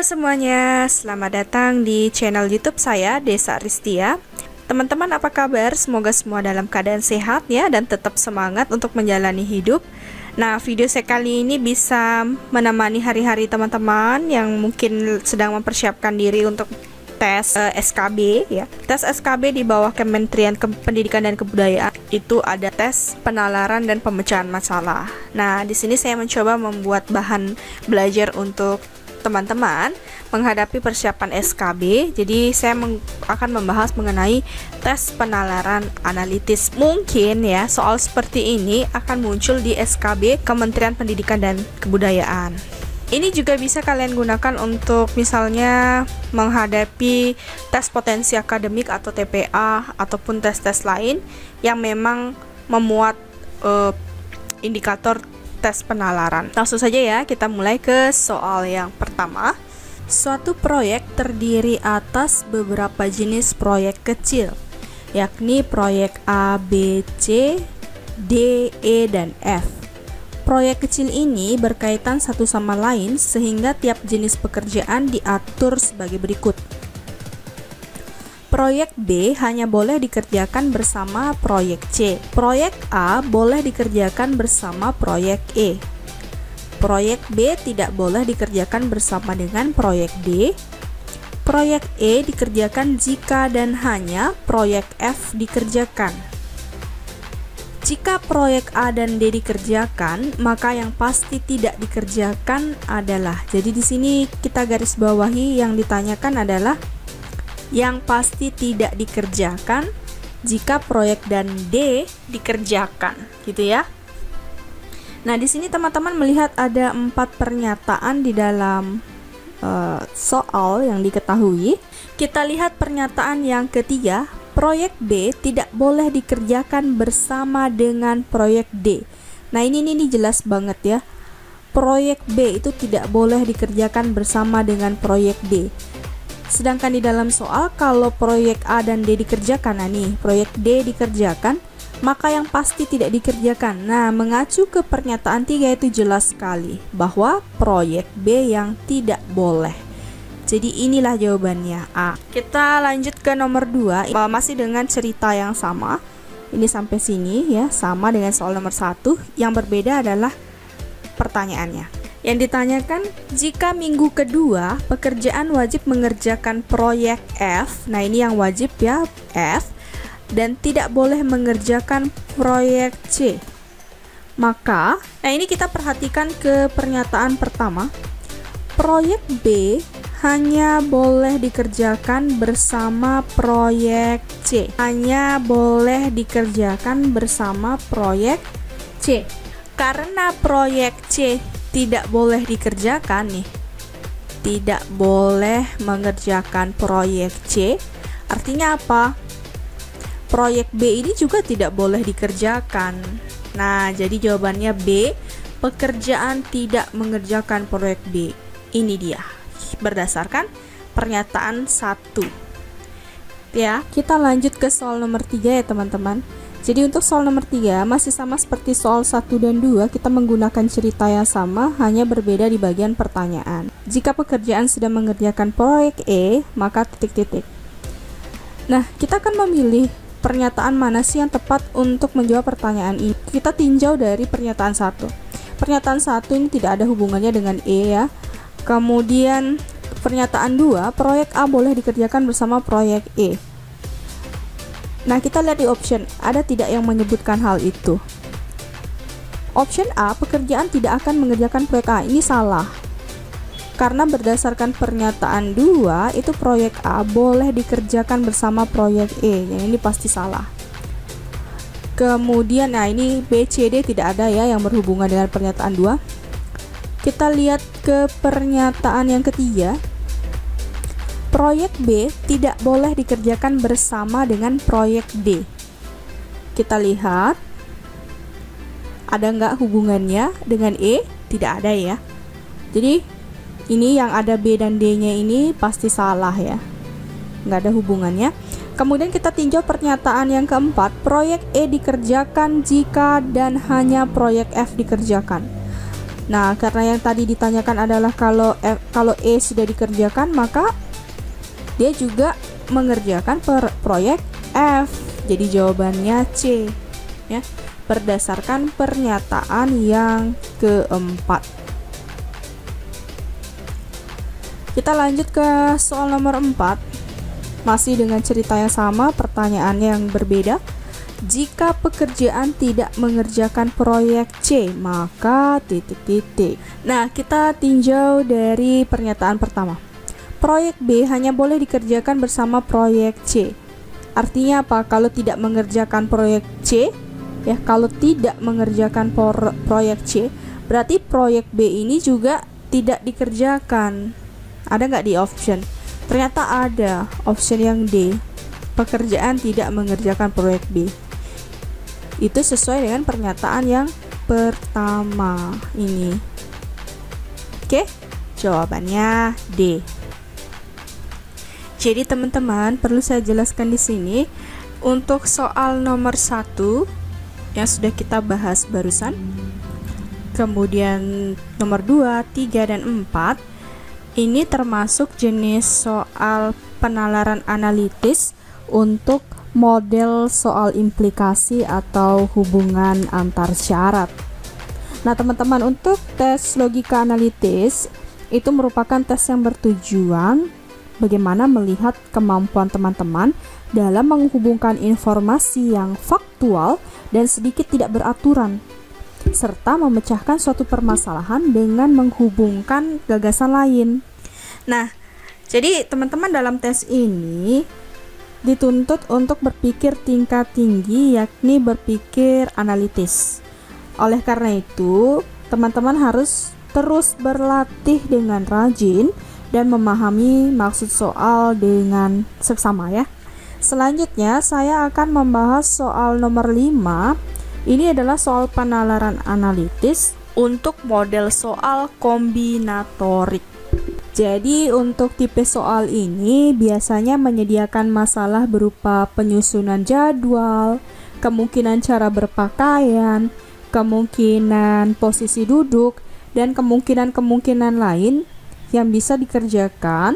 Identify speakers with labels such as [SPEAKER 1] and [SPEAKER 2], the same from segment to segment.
[SPEAKER 1] semuanya, selamat datang di channel YouTube saya, Desa Aristia. Teman-teman, apa kabar? Semoga semua dalam keadaan sehat ya, dan tetap semangat untuk menjalani hidup. Nah, video saya kali ini bisa menemani hari-hari teman-teman yang mungkin sedang mempersiapkan diri untuk tes SKB ya. Tes SKB di bawah Kementerian Pendidikan dan Kebudayaan itu ada tes penalaran dan pemecahan masalah. Nah, di sini saya mencoba membuat bahan belajar untuk teman-teman menghadapi persiapan SKB. Jadi saya akan membahas mengenai tes penalaran analitis. Mungkin ya soal seperti ini akan muncul di SKB Kementerian Pendidikan dan Kebudayaan. Ini juga bisa kalian gunakan untuk misalnya menghadapi tes potensi akademik atau TPA ataupun tes-tes lain yang memang memuat indikator tes penalaran. Langsung saja ya, kita mulai ke soal yang pertama. Suatu proyek terdiri atas beberapa jenis proyek kecil, yakni proyek A, B, C, D, E, dan F. Proyek kecil ini berkaitan satu sama lain sehingga tiap jenis pekerjaan diatur sebagai berikut. Proyek B hanya boleh dikerjakan bersama proyek C. Proyek A boleh dikerjakan bersama proyek E. Proyek B tidak boleh dikerjakan bersama dengan proyek D. Proyek E dikerjakan jika dan hanya proyek F dikerjakan. Jika proyek A dan D dikerjakan, maka yang pasti tidak dikerjakan adalah. Jadi di sini kita garis bawahi yang ditanyakan adalah yang pasti tidak dikerjakan jika proyek dan D dikerjakan, gitu ya. Nah, di sini teman-teman melihat ada 4 pernyataan di dalam soal yang diketahui. Kita lihat pernyataan yang ketiga, proyek B tidak boleh dikerjakan bersama dengan proyek D. Nah, ini jelas banget ya. Proyek B itu tidak boleh dikerjakan bersama dengan proyek D. Sedangkan di dalam soal kalau proyek A dan D dikerjakan, nah nih proyek D dikerjakan, maka yang pasti tidak dikerjakan. Nah, mengacu ke pernyataan 3 itu jelas sekali bahwa proyek B yang tidak boleh. Jadi inilah jawabannya A. Kita lanjut ke nomor 2, masih dengan cerita yang sama. Ini sampai sini ya, sama dengan soal nomor 1. Yang berbeda adalah pertanyaannya. Yang ditanyakan, jika minggu kedua pekerjaan wajib mengerjakan proyek F, nah ini yang wajib ya, F, dan tidak boleh mengerjakan proyek C, maka, nah ini kita perhatikan ke pernyataan pertama, proyek B hanya boleh dikerjakan bersama proyek C, hanya boleh dikerjakan bersama proyek C. Karena proyek C tidak boleh dikerjakan nih, tidak boleh mengerjakan proyek C, artinya apa? Proyek B ini juga tidak boleh dikerjakan. Nah, jadi jawabannya B, pekerjaan tidak mengerjakan proyek B. Ini dia, berdasarkan pernyataan 1. Ya, kita lanjut ke soal nomor 3 ya teman-teman. Jadi untuk soal nomor 3 masih sama seperti soal 1 dan 2, kita menggunakan cerita yang sama, hanya berbeda di bagian pertanyaan. Jika pekerjaan sudah mengerjakan proyek E, maka titik-titik. Nah, kita akan memilih pernyataan mana sih yang tepat untuk menjawab pertanyaan ini. Kita tinjau dari pernyataan 1. Pernyataan 1 ini tidak ada hubungannya dengan E ya. Kemudian pernyataan 2, proyek A boleh dikerjakan bersama proyek E. Nah, kita lihat di option, ada tidak yang menyebutkan hal itu? Option A, pekerjaan tidak akan mengerjakan proyek A, ini salah. Karena berdasarkan pernyataan 2, itu proyek A boleh dikerjakan bersama proyek E, yang ini pasti salah. Kemudian, nah ini B, C, D tidak ada ya yang berhubungan dengan pernyataan 2. Kita lihat ke pernyataan yang ketiga. Proyek B tidak boleh dikerjakan bersama dengan proyek D. Kita lihat, ada nggak hubungannya dengan E? Tidak ada ya. Jadi, ini yang ada B dan D-nya ini pasti salah ya. Nggak ada hubungannya. Kemudian kita tinjau pernyataan yang keempat, proyek E dikerjakan jika dan hanya proyek F dikerjakan. Nah, karena yang tadi ditanyakan adalah kalau E sudah dikerjakan, maka dia juga mengerjakan proyek F. Jadi jawabannya C ya, berdasarkan pernyataan yang keempat. Kita lanjut ke soal nomor 4. Masih dengan cerita yang sama, pertanyaannya yang berbeda. Jika pekerjaan tidak mengerjakan proyek C, maka titik-titik. Nah, kita tinjau dari pernyataan pertama. Proyek B hanya boleh dikerjakan bersama proyek C. Artinya apa? Kalau tidak mengerjakan proyek C, ya, kalau tidak mengerjakan proyek C, berarti proyek B ini juga tidak dikerjakan. Ada nggak di option? Ternyata ada option yang D. Pekerjaan tidak mengerjakan proyek B. Itu sesuai dengan pernyataan yang pertama ini. Oke, jawabannya D. Jadi teman-teman, perlu saya jelaskan di sini untuk soal nomor 1 yang sudah kita bahas barusan. Kemudian nomor 2, 3 dan 4 ini termasuk jenis soal penalaran analitis untuk model soal implikasi atau hubungan antar syarat. Nah, teman-teman, untuk tes logika analitis itu merupakan tes yang bertujuan bagaimana melihat kemampuan teman-teman dalam menghubungkan informasi yang faktual dan sedikit tidak beraturan, serta memecahkan suatu permasalahan dengan menghubungkan gagasan lain. Nah, jadi teman-teman dalam tes ini dituntut untuk berpikir tingkat tinggi, yakni berpikir analitis. Oleh karena itu, teman-teman harus terus berlatih dengan rajin dan memahami maksud soal dengan seksama ya. Selanjutnya, saya akan membahas soal nomor 5. Ini adalah soal penalaran analitis untuk model soal kombinatorik. Jadi untuk tipe soal ini biasanya menyediakan masalah berupa penyusunan jadwal, kemungkinan cara berpakaian, kemungkinan posisi duduk, dan kemungkinan-kemungkinan lain yang bisa dikerjakan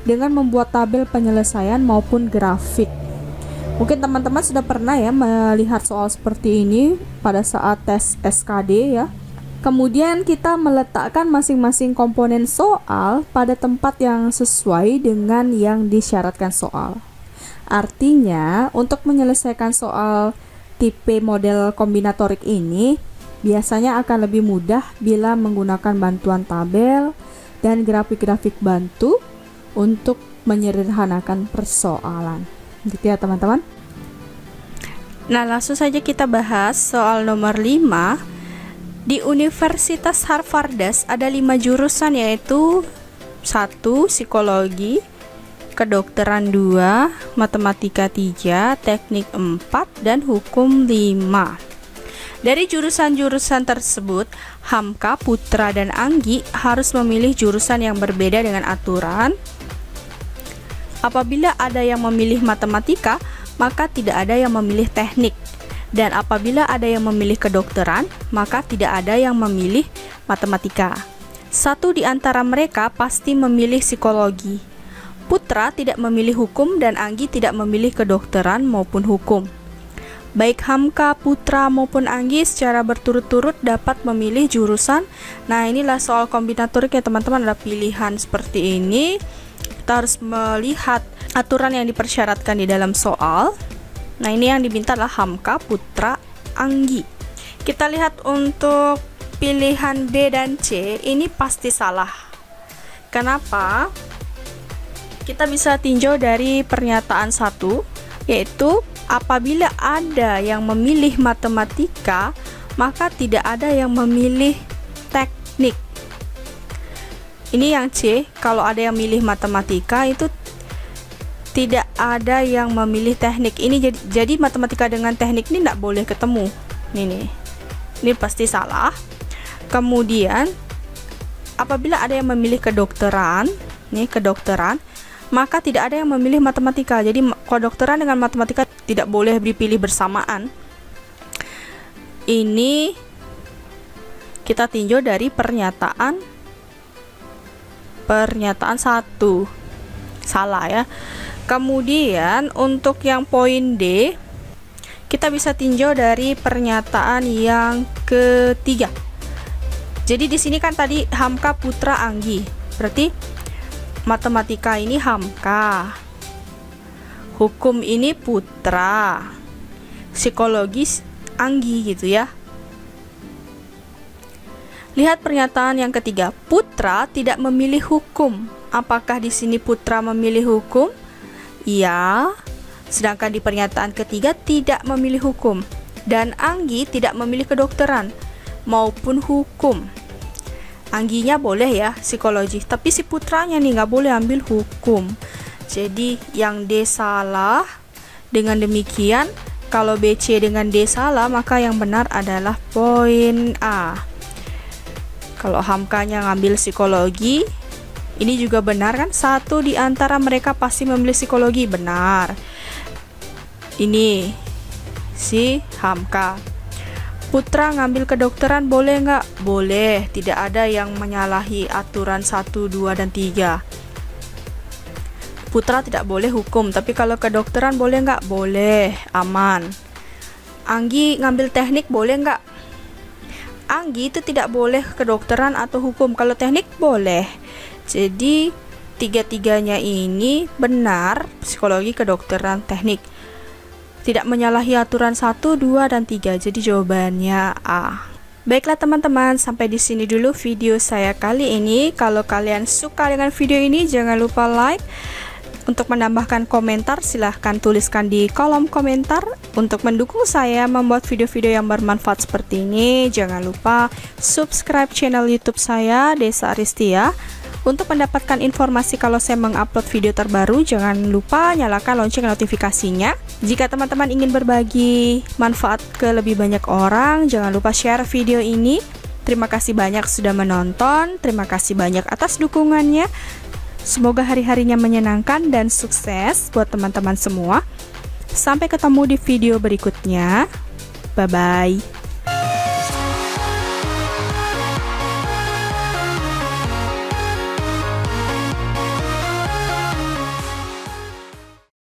[SPEAKER 1] dengan membuat tabel penyelesaian maupun grafik. Mungkin teman-teman sudah pernah ya melihat soal seperti ini pada saat tes SKD ya. Kemudian kita meletakkan masing-masing komponen soal pada tempat yang sesuai dengan yang disyaratkan soal. Artinya, untuk menyelesaikan soal tipe model kombinatorik ini biasanya akan lebih mudah bila menggunakan bantuan tabel dan grafik-grafik bantu untuk menyederhanakan persoalan. Gitu ya teman-teman. Nah, langsung saja kita bahas soal nomor 5. Di Universitas Harvardas ada 5 jurusan, yaitu 1. Psikologi, kedokteran 2, matematika 3, teknik 4, dan hukum 5. Dari jurusan-jurusan tersebut, Hamka, Putra, dan Anggi harus memilih jurusan yang berbeda dengan aturan. Apabila ada yang memilih matematika, maka tidak ada yang memilih teknik. Dan apabila ada yang memilih kedokteran, maka tidak ada yang memilih matematika. Satu di antara mereka pasti memilih psikologi. Putra tidak memilih hukum dan Anggi tidak memilih kedokteran maupun hukum. Baik Hamka, Putra maupun Anggi secara berturut-turut dapat memilih jurusan. Nah, inilah soal kombinatorik ya teman-teman, ada pilihan seperti ini. Kita harus melihat aturan yang dipersyaratkan di dalam soal. Nah, ini yang diminta adalah Hamka, Putra, Anggi. Kita lihat untuk pilihan B dan C, ini pasti salah. Kenapa? Kita bisa tinjau dari pernyataan 1, yaitu apabila ada yang memilih matematika, maka tidak ada yang memilih teknik. Ini yang C, kalau ada yang memilih matematika itu tidak ada yang memilih teknik. Ini jadi matematika dengan teknik ini tidak boleh ketemu. Ini pasti salah. Kemudian apabila ada yang memilih kedokteran, maka tidak ada yang memilih matematika. Jadi kedokteran dengan matematika tidak boleh dipilih bersamaan. Ini Kita tinjau dari pernyataan 1. Salah ya. Kemudian untuk yang poin D, kita bisa tinjau dari pernyataan yang ketiga. Jadi di sini kan tadi Hamka putra Anggi. Berarti matematika ini Hamka, hukum ini putra, psikologis Anggi gitu ya. Lihat pernyataan yang ketiga, putra tidak memilih hukum. Apakah di sini putra memilih hukum? Iya. Sedangkan di pernyataan ketiga tidak memilih hukum. Dan Anggi tidak memilih kedokteran maupun hukum. Angginya boleh ya psikologi, tapi si putranya nih nggak boleh ambil hukum. Jadi yang D salah. Dengan demikian, kalau BC dengan D salah, maka yang benar adalah poin A. Kalau Hamkanya ngambil psikologi, ini juga benar kan? Satu di antara mereka pasti memilih psikologi, benar. Ini si Hamka. Putra ngambil kedokteran boleh nggak? Boleh, tidak ada yang menyalahi aturan 1, 2, dan 3. Putra tidak boleh hukum, tapi kalau kedokteran boleh nggak? Boleh, aman. Anggi ngambil teknik boleh nggak? Anggi itu tidak boleh kedokteran atau hukum, kalau teknik boleh. Jadi tiga-tiganya ini benar, psikologi, kedokteran, teknik. Tidak menyalahi aturan 1, 2, dan 3. Jadi jawabannya A. Baiklah teman-teman, sampai di sini dulu video saya kali ini. Kalau kalian suka dengan video ini, jangan lupa like. Untuk menambahkan komentar, silahkan tuliskan di kolom komentar. Untuk mendukung saya membuat video-video yang bermanfaat seperti ini, jangan lupa subscribe channel YouTube saya, Desa Aristia. Untuk mendapatkan informasi kalau saya mengupload video terbaru, jangan lupa nyalakan lonceng notifikasinya. Jika teman-teman ingin berbagi manfaat ke lebih banyak orang, jangan lupa share video ini. Terima kasih banyak sudah menonton, terima kasih banyak atas dukungannya. Semoga hari-harinya menyenangkan dan sukses buat teman-teman semua. Sampai ketemu di video berikutnya. Bye-bye.